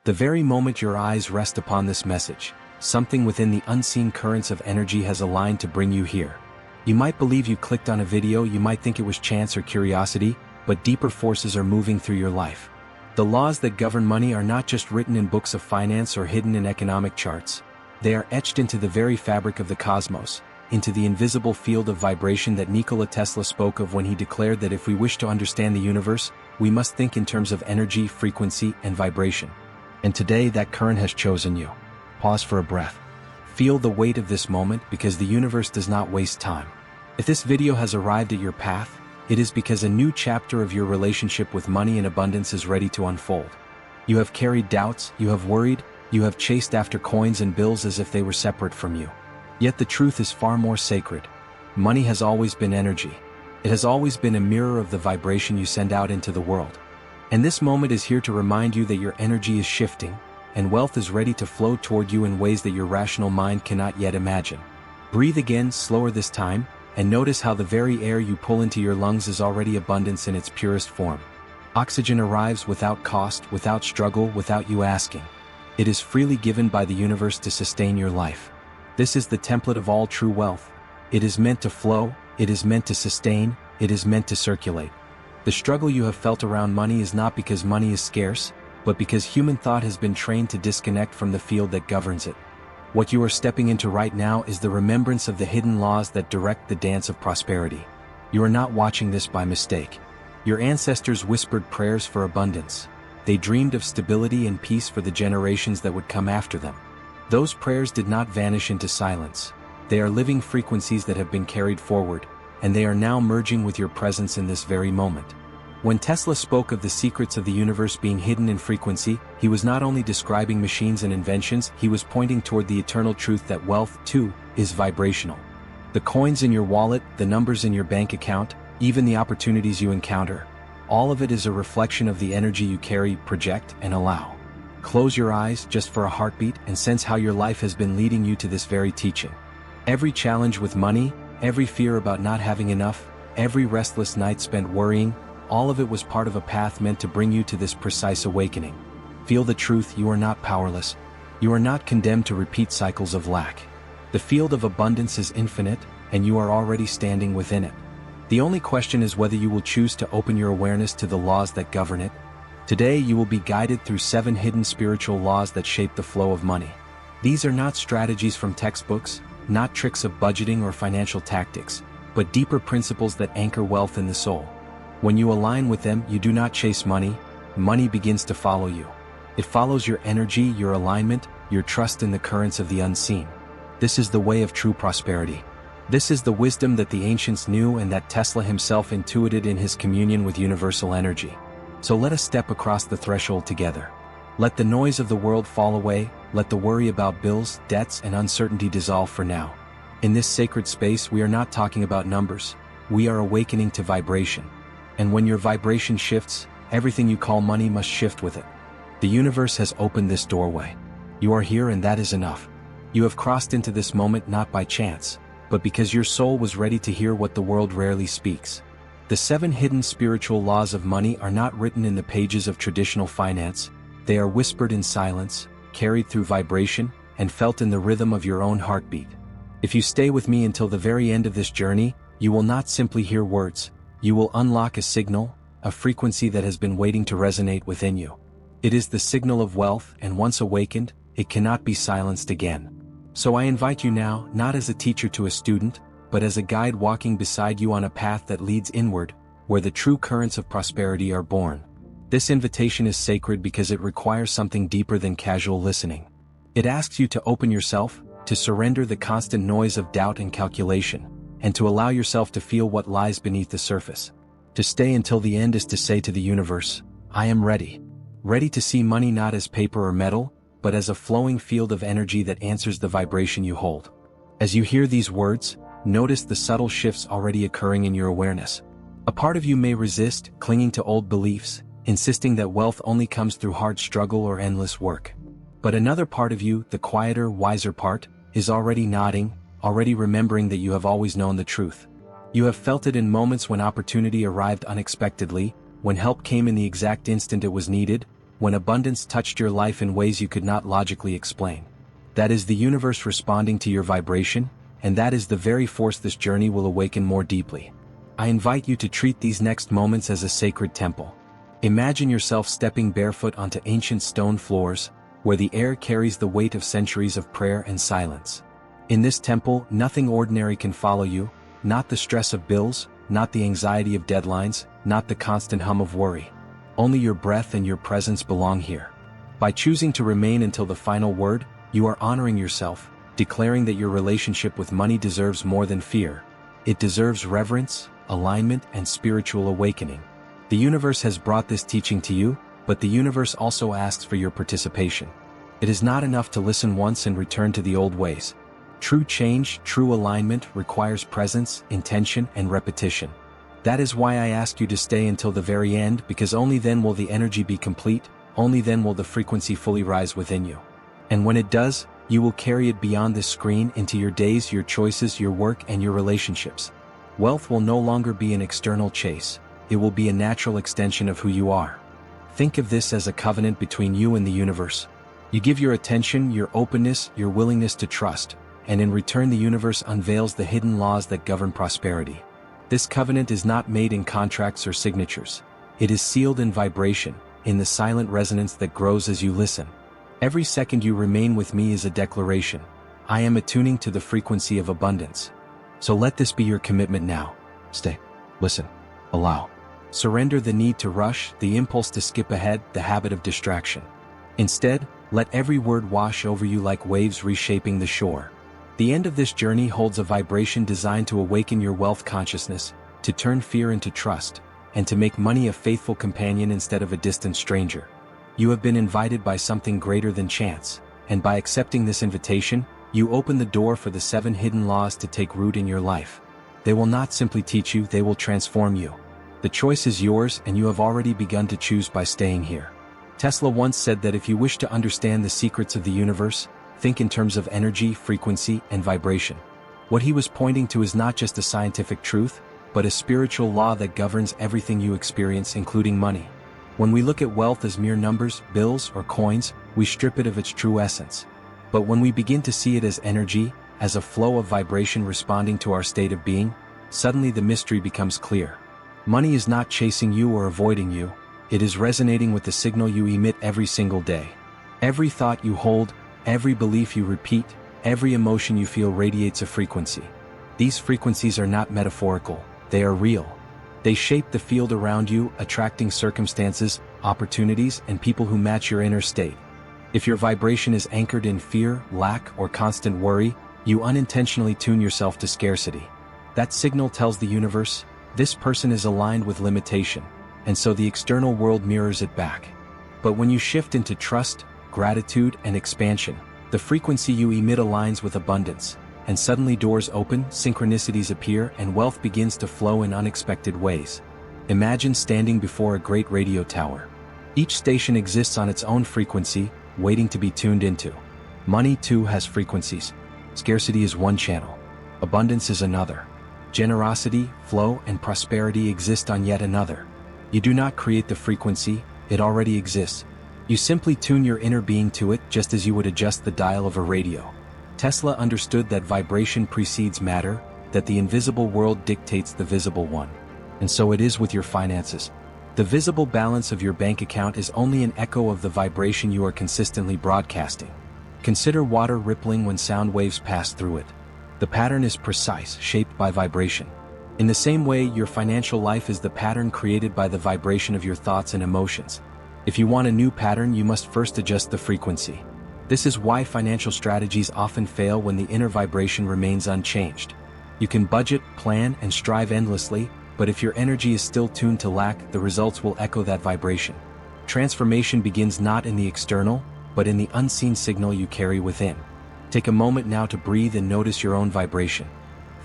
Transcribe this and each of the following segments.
The very moment your eyes rest upon this message, something within the unseen currents of energy has aligned to bring you here. You might believe you clicked on a video, you might think it was chance or curiosity, but deeper forces are moving through your life. The laws that govern money are not just written in books of finance or hidden in economic charts. They are etched into the very fabric of the cosmos, into the invisible field of vibration that Nikola Tesla spoke of when he declared that if we wish to understand the universe, we must think in terms of energy, frequency, and vibration. And today that current has chosen you. Pause for a breath. Feel the weight of this moment, because the universe does not waste time. If this video has arrived at your path, it is because a new chapter of your relationship with money and abundance is ready to unfold. You have carried doubts, you have worried, you have chased after coins and bills as if they were separate from you. Yet the truth is far more sacred. Money has always been energy. It has always been a mirror of the vibration you send out into the world. And this moment is here to remind you that your energy is shifting, and wealth is ready to flow toward you in ways that your rational mind cannot yet imagine. Breathe again, slower this time, and notice how the very air you pull into your lungs is already abundance in its purest form. Oxygen arrives without cost, without struggle, without you asking. It is freely given by the universe to sustain your life. This is the template of all true wealth. It is meant to flow, it is meant to sustain, it is meant to circulate. The struggle you have felt around money is not because money is scarce, but because human thought has been trained to disconnect from the field that governs it. What you are stepping into right now is the remembrance of the hidden laws that direct the dance of prosperity. You are not watching this by mistake. Your ancestors whispered prayers for abundance. They dreamed of stability and peace for the generations that would come after them. Those prayers did not vanish into silence. They are living frequencies that have been carried forward, and they are now merging with your presence in this very moment. When Tesla spoke of the secrets of the universe being hidden in frequency, he was not only describing machines and inventions, he was pointing toward the eternal truth that wealth, too, is vibrational. The coins in your wallet, the numbers in your bank account, even the opportunities you encounter, all of it is a reflection of the energy you carry, project, and allow. Close your eyes just for a heartbeat and sense how your life has been leading you to this very teaching. Every challenge with money, every fear about not having enough, every restless night spent worrying, all of it was part of a path meant to bring you to this precise awakening. Feel the truth, you are not powerless. You are not condemned to repeat cycles of lack. The field of abundance is infinite, and you are already standing within it. The only question is whether you will choose to open your awareness to the laws that govern it. Today you will be guided through 7 hidden spiritual laws that shape the flow of money. These are not strategies from textbooks, not tricks of budgeting or financial tactics, but deeper principles that anchor wealth in the soul. When you align with them, you do not chase money, money begins to follow you. It follows your energy, your alignment, your trust in the currents of the unseen. This is the way of true prosperity. This is the wisdom that the ancients knew and that Tesla himself intuited in his communion with universal energy. So let us step across the threshold together. Let the noise of the world fall away, let the worry about bills, debts, and uncertainty dissolve for now. In this sacred space, we are not talking about numbers. We are awakening to vibration. And when your vibration shifts, everything you call money must shift with it. The universe has opened this doorway. You are here, and that is enough. You have crossed into this moment not by chance, but because your soul was ready to hear what the world rarely speaks. The 7 hidden spiritual laws of money are not written in the pages of traditional finance. They are whispered in silence, carried through vibration, and felt in the rhythm of your own heartbeat. If you stay with me until the very end of this journey, you will not simply hear words. You will unlock a signal, a frequency that has been waiting to resonate within you. It is the signal of wealth, and once awakened, it cannot be silenced again. So I invite you now, not as a teacher to a student, but as a guide walking beside you on a path that leads inward, where the true currents of prosperity are born. This invitation is sacred because it requires something deeper than casual listening. It asks you to open yourself, to surrender the constant noise of doubt and calculation, and to allow yourself to feel what lies beneath the surface. To stay until the end is to say to the universe, I am ready. Ready to see money not as paper or metal, but as a flowing field of energy that answers the vibration you hold. As you hear these words, notice the subtle shifts already occurring in your awareness. A part of you may resist, clinging to old beliefs, insisting that wealth only comes through hard struggle or endless work. But another part of you, the quieter, wiser part, is already nodding, already remembering that you have always known the truth. You have felt it in moments when opportunity arrived unexpectedly, when help came in the exact instant it was needed, when abundance touched your life in ways you could not logically explain. That is the universe responding to your vibration, and that is the very force this journey will awaken more deeply. I invite you to treat these next moments as a sacred temple. Imagine yourself stepping barefoot onto ancient stone floors, where the air carries the weight of centuries of prayer and silence. In this temple, nothing ordinary can follow you, not the stress of bills, not the anxiety of deadlines, not the constant hum of worry. Only your breath and your presence belong here. By choosing to remain until the final word, you are honoring yourself, declaring that your relationship with money deserves more than fear. It deserves reverence, alignment, and spiritual awakening. The universe has brought this teaching to you, but the universe also asks for your participation. It is not enough to listen once and return to the old ways. True change, true alignment requires presence, intention, and repetition. That is why I ask you to stay until the very end, because only then will the energy be complete, only then will the frequency fully rise within you. And when it does, you will carry it beyond this screen into your days, your choices, your work, and your relationships. Wealth will no longer be an external chase, it will be a natural extension of who you are. Think of this as a covenant between you and the universe. You give your attention, your openness, your willingness to trust, and in return the universe unveils the hidden laws that govern prosperity. This covenant is not made in contracts or signatures. It is sealed in vibration, in the silent resonance that grows as you listen. Every second you remain with me is a declaration. I am attuning to the frequency of abundance. So let this be your commitment now. Stay, listen, allow. Surrender the need to rush, the impulse to skip ahead, the habit of distraction. Instead, let every word wash over you like waves reshaping the shore. The end of this journey holds a vibration designed to awaken your wealth consciousness, to turn fear into trust, and to make money a faithful companion instead of a distant stranger. You have been invited by something greater than chance, and by accepting this invitation, you open the door for the 7 hidden laws to take root in your life. They will not simply teach you, they will transform you. The choice is yours, and you have already begun to choose by staying here. Tesla once said that if you wish to understand the secrets of the universe, think in terms of energy, frequency, and vibration. What he was pointing to is not just a scientific truth, but a spiritual law that governs everything you experience, including money. When we look at wealth as mere numbers, bills, or coins, we strip it of its true essence. But when we begin to see it as energy, as a flow of vibration responding to our state of being, suddenly the mystery becomes clear. Money is not chasing you or avoiding you, it is resonating with the signal you emit every single day. Every thought you hold, every belief you repeat, every emotion you feel radiates a frequency. These frequencies are not metaphorical, they are real. They shape the field around you, attracting circumstances, opportunities, and people who match your inner state. If your vibration is anchored in fear, lack, or constant worry, you unintentionally tune yourself to scarcity. That signal tells the universe, this person is aligned with limitation, and so the external world mirrors it back. But when you shift into trust, gratitude, and expansion, the frequency you emit aligns with abundance, and suddenly doors open, synchronicities appear, and wealth begins to flow in unexpected ways. Imagine standing before a great radio tower. Each station exists on its own frequency, waiting to be tuned into. Money too has frequencies. Scarcity is one channel. Abundance is another. Generosity, flow, and prosperity exist on yet another. You do not create the frequency, it already exists. You simply tune your inner being to it just as you would adjust the dial of a radio. Tesla understood that vibration precedes matter, that the invisible world dictates the visible one. And so it is with your finances. The visible balance of your bank account is only an echo of the vibration you are consistently broadcasting. Consider water rippling when sound waves pass through it. The pattern is precise, shaped by vibration. In the same way, your financial life is the pattern created by the vibration of your thoughts and emotions. If you want a new pattern, you must first adjust the frequency. This is why financial strategies often fail when the inner vibration remains unchanged. You can budget, plan, and strive endlessly, but if your energy is still tuned to lack, the results will echo that vibration. Transformation begins not in the external, but in the unseen signal you carry within. Take a moment now to breathe and notice your own vibration.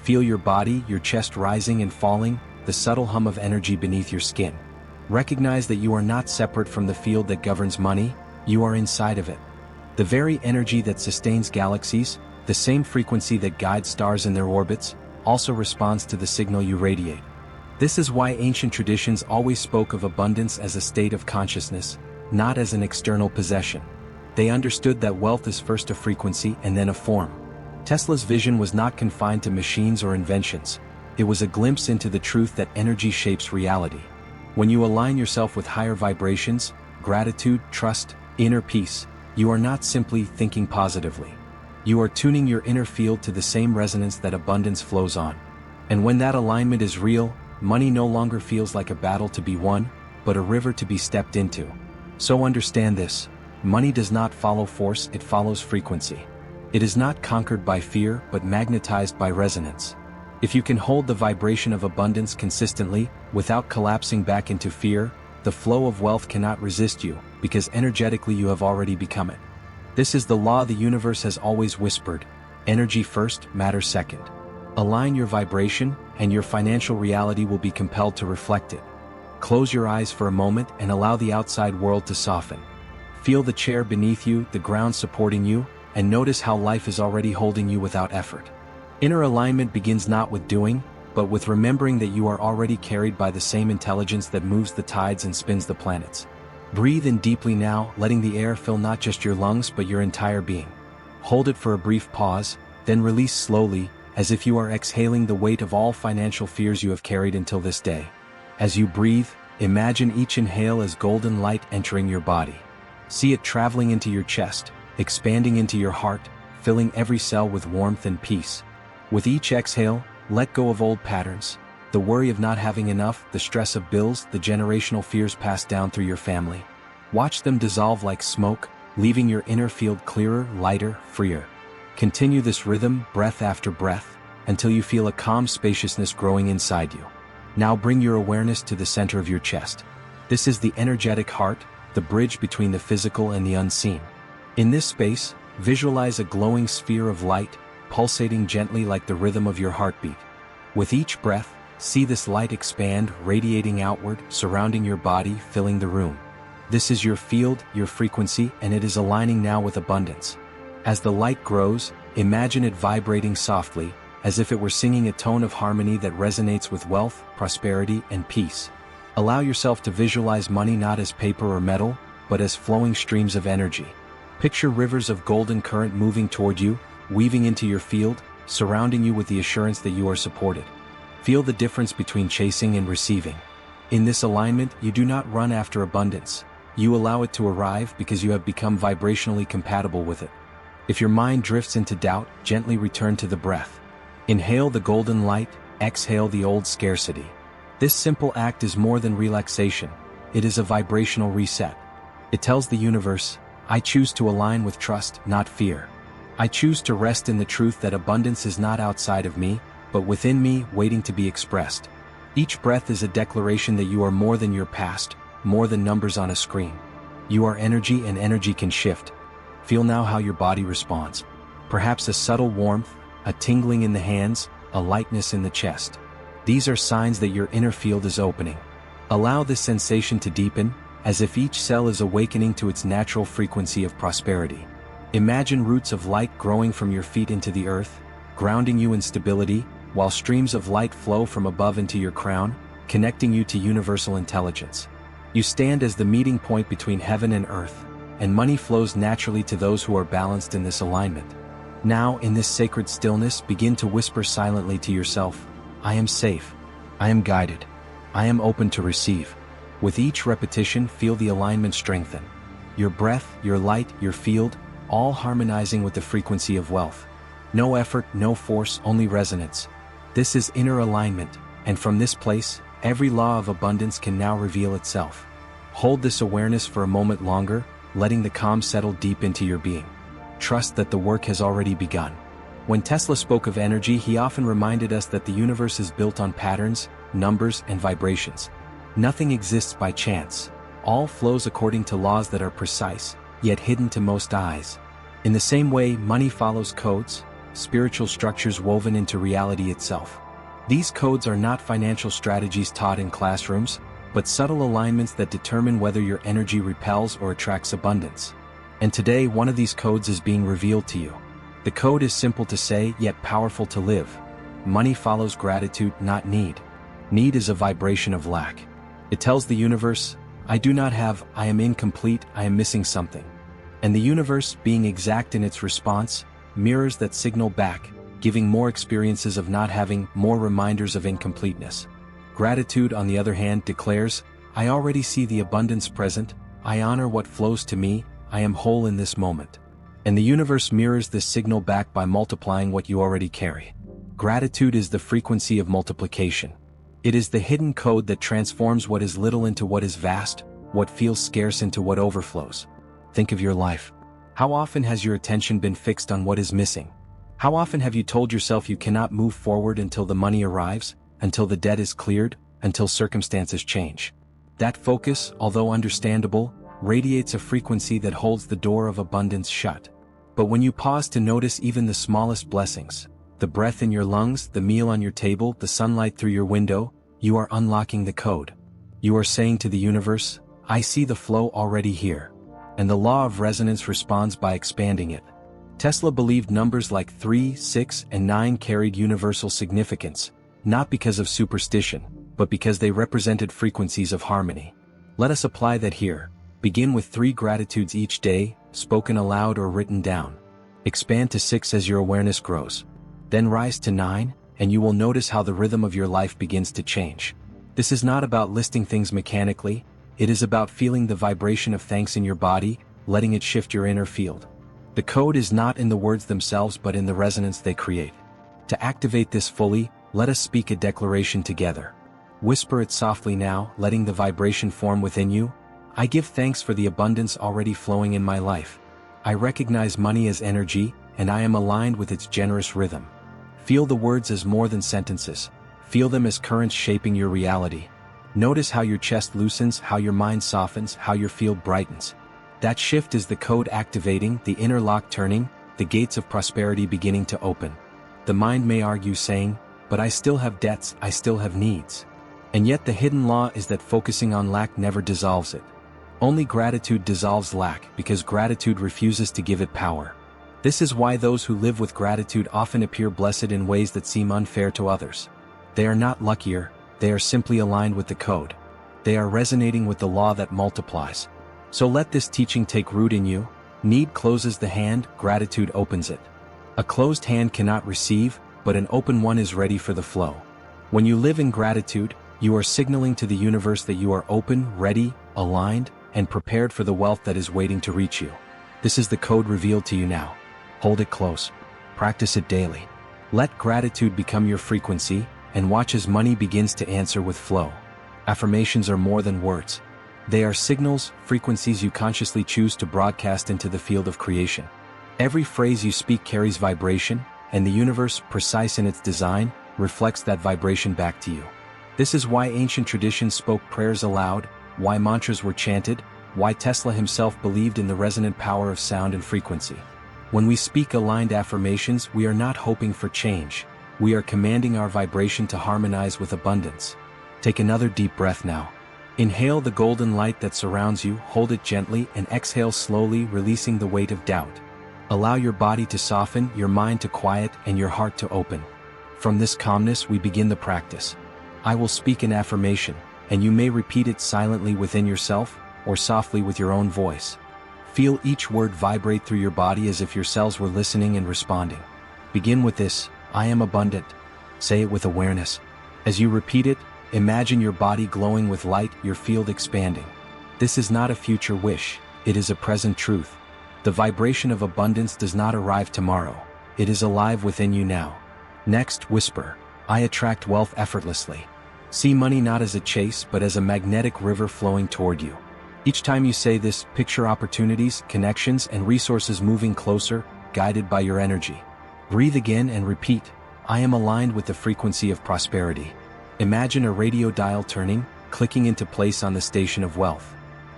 Feel your body, your chest rising and falling, the subtle hum of energy beneath your skin. Recognize that you are not separate from the field that governs money, you are inside of it. The very energy that sustains galaxies, the same frequency that guides stars in their orbits, also responds to the signal you radiate. This is why ancient traditions always spoke of abundance as a state of consciousness, not as an external possession. They understood that wealth is first a frequency and then a form. Tesla's vision was not confined to machines or inventions. It was a glimpse into the truth that energy shapes reality. When you align yourself with higher vibrations, gratitude, trust, inner peace, you are not simply thinking positively. You are tuning your inner field to the same resonance that abundance flows on. And when that alignment is real, money no longer feels like a battle to be won, but a river to be stepped into. So understand this: money does not follow force, it follows frequency. It is not conquered by fear, but magnetized by resonance. If you can hold the vibration of abundance consistently, without collapsing back into fear, the flow of wealth cannot resist you, because energetically you have already become it. This is the law the universe has always whispered: energy first, matter second. Align your vibration, and your financial reality will be compelled to reflect it. Close your eyes for a moment and allow the outside world to soften. Feel the chair beneath you, the ground supporting you, and notice how life is already holding you without effort. Inner alignment begins not with doing, but with remembering that you are already carried by the same intelligence that moves the tides and spins the planets. Breathe in deeply now, letting the air fill not just your lungs but your entire being. Hold it for a brief pause, then release slowly, as if you are exhaling the weight of all financial fears you have carried until this day. As you breathe, imagine each inhale as golden light entering your body. See it traveling into your chest, expanding into your heart, filling every cell with warmth and peace. With each exhale, let go of old patterns, the worry of not having enough, the stress of bills, the generational fears passed down through your family. Watch them dissolve like smoke, leaving your inner field clearer, lighter, freer. Continue this rhythm, breath after breath, until you feel a calm spaciousness growing inside you. Now bring your awareness to the center of your chest. This is the energetic heart, the bridge between the physical and the unseen. In this space, visualize a glowing sphere of light, pulsating gently like the rhythm of your heartbeat. With each breath, see this light expand, radiating outward, surrounding your body, filling the room. This is your field, your frequency, and it is aligning now with abundance. As the light grows, imagine it vibrating softly, as if it were singing a tone of harmony that resonates with wealth, prosperity, and peace. Allow yourself to visualize money not as paper or metal, but as flowing streams of energy. Picture rivers of golden current moving toward you, weaving into your field, surrounding you with the assurance that you are supported. Feel the difference between chasing and receiving. In this alignment, you do not run after abundance. You allow it to arrive because you have become vibrationally compatible with it. If your mind drifts into doubt, gently return to the breath. Inhale the golden light, exhale the old scarcity. This simple act is more than relaxation. It is a vibrational reset. It tells the universe, I choose to align with trust, not fear. I choose to rest in the truth that abundance is not outside of me, but within me, waiting to be expressed. Each breath is a declaration that you are more than your past, more than numbers on a screen. You are energy, and energy can shift. Feel now how your body responds. Perhaps a subtle warmth, a tingling in the hands, a lightness in the chest. These are signs that your inner field is opening. Allow this sensation to deepen, as if each cell is awakening to its natural frequency of prosperity. Imagine roots of light growing from your feet into the earth, grounding you in stability, while streams of light flow from above into your crown, connecting you to universal intelligence. You stand as the meeting point between heaven and earth, and money flows naturally to those who are balanced in this alignment. Now, in this sacred stillness, begin to whisper silently to yourself, I am safe. I am guided. I am open to receive. With each repetition, feel the alignment strengthen. Your breath, your light, your field, all harmonizing with the frequency of wealth. No effort, no force, only resonance. This is inner alignment, and from this place, every law of abundance can now reveal itself. Hold this awareness for a moment longer, letting the calm settle deep into your being. Trust that the work has already begun. When Tesla spoke of energy, he often reminded us that the universe is built on patterns, numbers, and vibrations. Nothing exists by chance. All flows according to laws that are precise, yet hidden to most eyes. In the same way, money follows codes, spiritual structures woven into reality itself. These codes are not financial strategies taught in classrooms, but subtle alignments that determine whether your energy repels or attracts abundance. And today, one of these codes is being revealed to you. The code is simple to say, yet powerful to live. Money follows gratitude, not need. Need is a vibration of lack. It tells the universe, I do not have, I am incomplete, I am missing something. And the universe, being exact in its response, mirrors that signal back, giving more experiences of not having, more reminders of incompleteness. Gratitude, on the other hand, declares, I already see the abundance present, I honor what flows to me, I am whole in this moment. And the universe mirrors this signal back by multiplying what you already carry. Gratitude is the frequency of multiplication. It is the hidden code that transforms what is little into what is vast, what feels scarce into what overflows. Think of your life. How often has your attention been fixed on what is missing? How often have you told yourself you cannot move forward until the money arrives, until the debt is cleared, until circumstances change? That focus, although understandable, radiates a frequency that holds the door of abundance shut. But when you pause to notice even the smallest blessings, the breath in your lungs, the meal on your table, the sunlight through your window, you are unlocking the code. You are saying to the universe, I see the flow already here. And the law of resonance responds by expanding it. Tesla believed numbers like 3, 6, and 9 carried universal significance, not because of superstition, but because they represented frequencies of harmony. Let us apply that here. Begin with 3 gratitudes each day, spoken aloud or written down. Expand to 6 as your awareness grows. Then rise to 9, and you will notice how the rhythm of your life begins to change. This is not about listing things mechanically, it is about feeling the vibration of thanks in your body, letting it shift your inner field. The code is not in the words themselves but in the resonance they create. To activate this fully, let us speak a declaration together. Whisper it softly now, letting the vibration form within you. I give thanks for the abundance already flowing in my life. I recognize money as energy, and I am aligned with its generous rhythm. Feel the words as more than sentences. Feel them as currents shaping your reality. Notice how your chest loosens, how your mind softens, how your field brightens. That shift is the code activating, the inner lock turning, the gates of prosperity beginning to open. The mind may argue saying, but I still have debts, I still have needs. And yet the hidden law is that focusing on lack never dissolves it. Only gratitude dissolves lack because gratitude refuses to give it power. This is why those who live with gratitude often appear blessed in ways that seem unfair to others. They are not luckier, they are simply aligned with the code. They are resonating with the law that multiplies. So let this teaching take root in you. Need closes the hand, gratitude opens it. A closed hand cannot receive, but an open one is ready for the flow. When you live in gratitude, you are signaling to the universe that you are open, ready, aligned, and prepared for the wealth that is waiting to reach you. This is the code revealed to you now. Hold it close. Practice it daily. Let gratitude become your frequency, and watch as money begins to answer with flow. Affirmations are more than words. They are signals, frequencies you consciously choose to broadcast into the field of creation. Every phrase you speak carries vibration, and the universe, precise in its design, reflects that vibration back to you. This is why ancient traditions spoke prayers aloud, why mantras were chanted, why Tesla himself believed in the resonant power of sound and frequency. When we speak aligned affirmations, we are not hoping for change. We are commanding our vibration to harmonize with abundance. Take another deep breath now. Inhale the golden light that surrounds you, hold it gently, and exhale slowly, releasing the weight of doubt. Allow your body to soften, your mind to quiet, and your heart to open. From this calmness, we begin the practice. I will speak an affirmation, and you may repeat it silently within yourself, or softly with your own voice. Feel each word vibrate through your body as if your cells were listening and responding. Begin with this, I am abundant. Say it with awareness. As you repeat it, imagine your body glowing with light, your field expanding. This is not a future wish, it is a present truth. The vibration of abundance does not arrive tomorrow, it is alive within you now. Next, whisper, I attract wealth effortlessly. See money not as a chase but as a magnetic river flowing toward you. Each time you say this, picture opportunities, connections, and resources moving closer, guided by your energy. Breathe again and repeat, I am aligned with the frequency of prosperity. Imagine a radio dial turning, clicking into place on the station of wealth.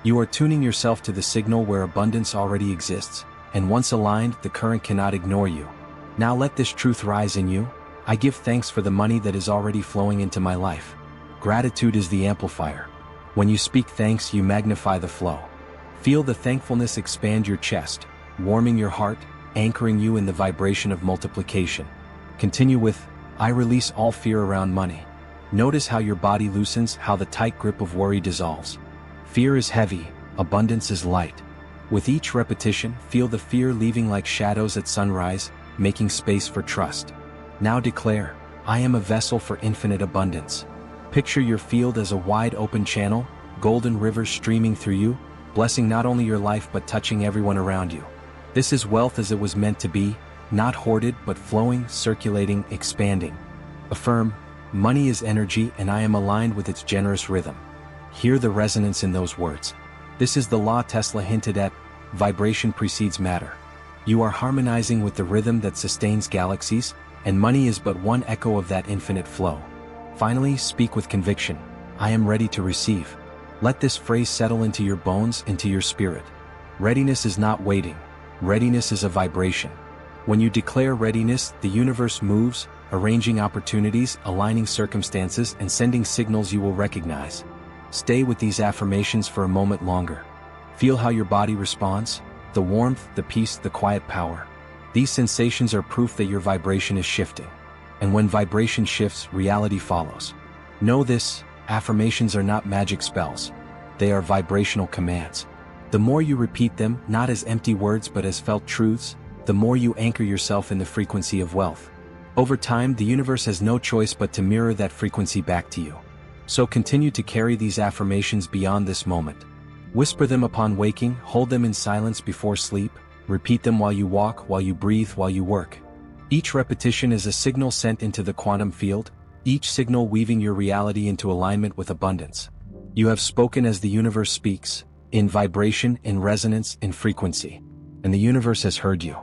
You are tuning yourself to the signal where abundance already exists, and once aligned, the current cannot ignore you. Now let this truth rise in you. I give thanks for the money that is already flowing into my life. Gratitude is the amplifier. When you speak thanks, you magnify the flow. Feel the thankfulness expand your chest, warming your heart, anchoring you in the vibration of multiplication. Continue with, I release all fear around money. Notice how your body loosens, how the tight grip of worry dissolves. Fear is heavy, abundance is light. With each repetition, feel the fear leaving like shadows at sunrise, making space for trust. Now declare, I am a vessel for infinite abundance. Picture your field as a wide open channel, golden rivers streaming through you, blessing not only your life but touching everyone around you. This is wealth as it was meant to be, not hoarded but flowing, circulating, expanding. Affirm, money is energy and I am aligned with its generous rhythm. Hear the resonance in those words. This is the law Tesla hinted at, vibration precedes matter. You are harmonizing with the rhythm that sustains galaxies, and money is but one echo of that infinite flow. Finally, speak with conviction. I am ready to receive. Let this phrase settle into your bones, into your spirit. Readiness is not waiting. Readiness is a vibration. When you declare readiness, the universe moves, arranging opportunities, aligning circumstances, and sending signals you will recognize. Stay with these affirmations for a moment longer. Feel how your body responds, the warmth, the peace, the quiet power. These sensations are proof that your vibration is shifting. And when vibration shifts, reality follows. Know this, affirmations are not magic spells. They are vibrational commands. The more you repeat them, not as empty words but as felt truths, the more you anchor yourself in the frequency of wealth. Over time, the universe has no choice but to mirror that frequency back to you. So continue to carry these affirmations beyond this moment. Whisper them upon waking, hold them in silence before sleep, repeat them while you walk, while you breathe, while you work. Each repetition is a signal sent into the quantum field, each signal weaving your reality into alignment with abundance. You have spoken as the universe speaks, in vibration, in resonance, in frequency. And the universe has heard you.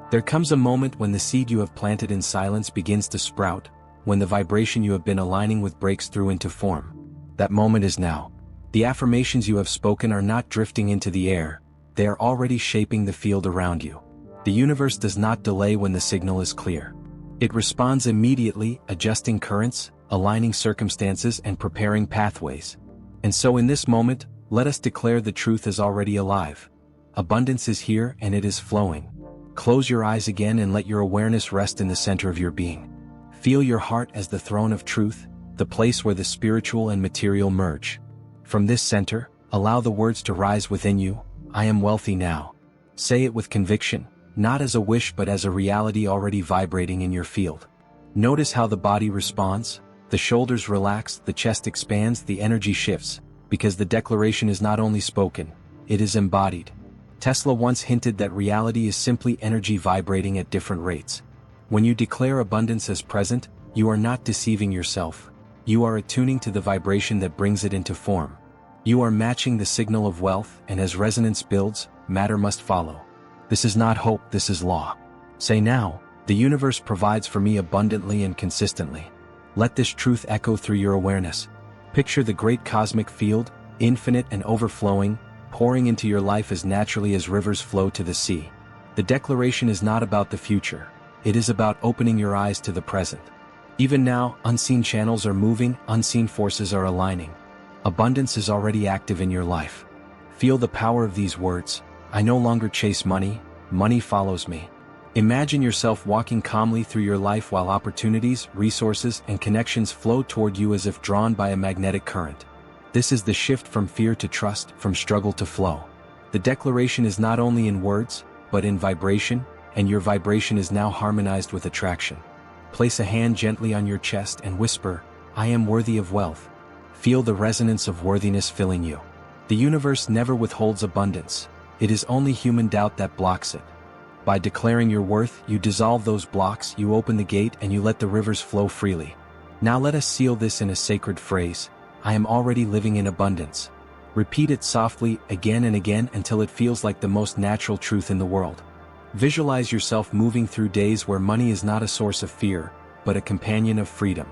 There comes a moment when the seed you have planted in silence begins to sprout, when the vibration you have been aligning with breaks through into form. That moment is now. The affirmations you have spoken are not drifting into the air, they are already shaping the field around you. The universe does not delay when the signal is clear. It responds immediately, adjusting currents, aligning circumstances, and preparing pathways. And so in this moment, let us declare the truth is already alive. Abundance is here and it is flowing. Close your eyes again and let your awareness rest in the center of your being. Feel your heart as the throne of truth, the place where the spiritual and material merge. From this center, allow the words to rise within you, I am wealthy now. Say it with conviction, not as a wish but as a reality already vibrating in your field. Notice how the body responds, the shoulders relax, the chest expands, the energy shifts, because the declaration is not only spoken, it is embodied. Tesla once hinted that reality is simply energy vibrating at different rates. When you declare abundance as present, you are not deceiving yourself. You are attuning to the vibration that brings it into form. You are matching the signal of wealth, and as resonance builds, matter must follow. This is not hope, this is law. Say now, the universe provides for me abundantly and consistently. Let this truth echo through your awareness. Picture the great cosmic field, infinite and overflowing, pouring into your life as naturally as rivers flow to the sea. The declaration is not about the future. It is about opening your eyes to the present. Even now, unseen channels are moving, unseen forces are aligning. Abundance is already active in your life. Feel the power of these words. I no longer chase money, money follows me. Imagine yourself walking calmly through your life while opportunities, resources, and connections flow toward you as if drawn by a magnetic current. This is the shift from fear to trust, from struggle to flow. The declaration is not only in words, but in vibration, and your vibration is now harmonized with attraction. Place a hand gently on your chest and whisper, I am worthy of wealth. Feel the resonance of worthiness filling you. The universe never withholds abundance. It is only human doubt that blocks it. By declaring your worth, you dissolve those blocks, you open the gate, and you let the rivers flow freely. Now let us seal this in a sacred phrase. I am already living in abundance. Repeat it softly, again and again, until it feels like the most natural truth in the world. Visualize yourself moving through days where money is not a source of fear, but a companion of freedom.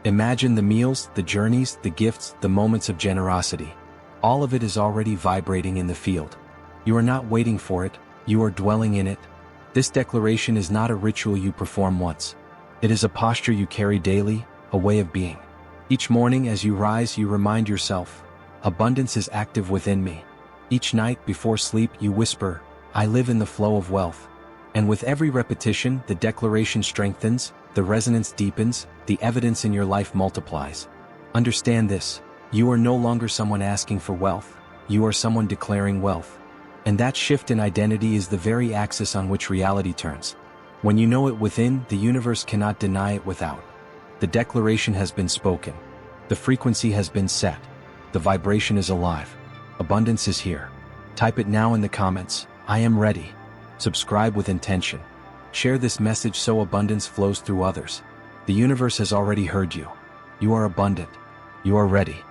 Imagine the meals, the journeys, the gifts, the moments of generosity. All of it is already vibrating in the field. You are not waiting for it, you are dwelling in it. This declaration is not a ritual you perform once. It is a posture you carry daily, a way of being. Each morning as you rise, you remind yourself, abundance is active within me. Each night before sleep, you whisper, I live in the flow of wealth. And with every repetition, the declaration strengthens, the resonance deepens, the evidence in your life multiplies. Understand this, you are no longer someone asking for wealth. You are someone declaring wealth. And that shift in identity is the very axis on which reality turns. When you know it within, the universe cannot deny it without. The declaration has been spoken. The frequency has been set. The vibration is alive. Abundance is here. Type it now in the comments. I am ready. Subscribe with intention. Share this message so abundance flows through others. The universe has already heard you. You are abundant. You are ready.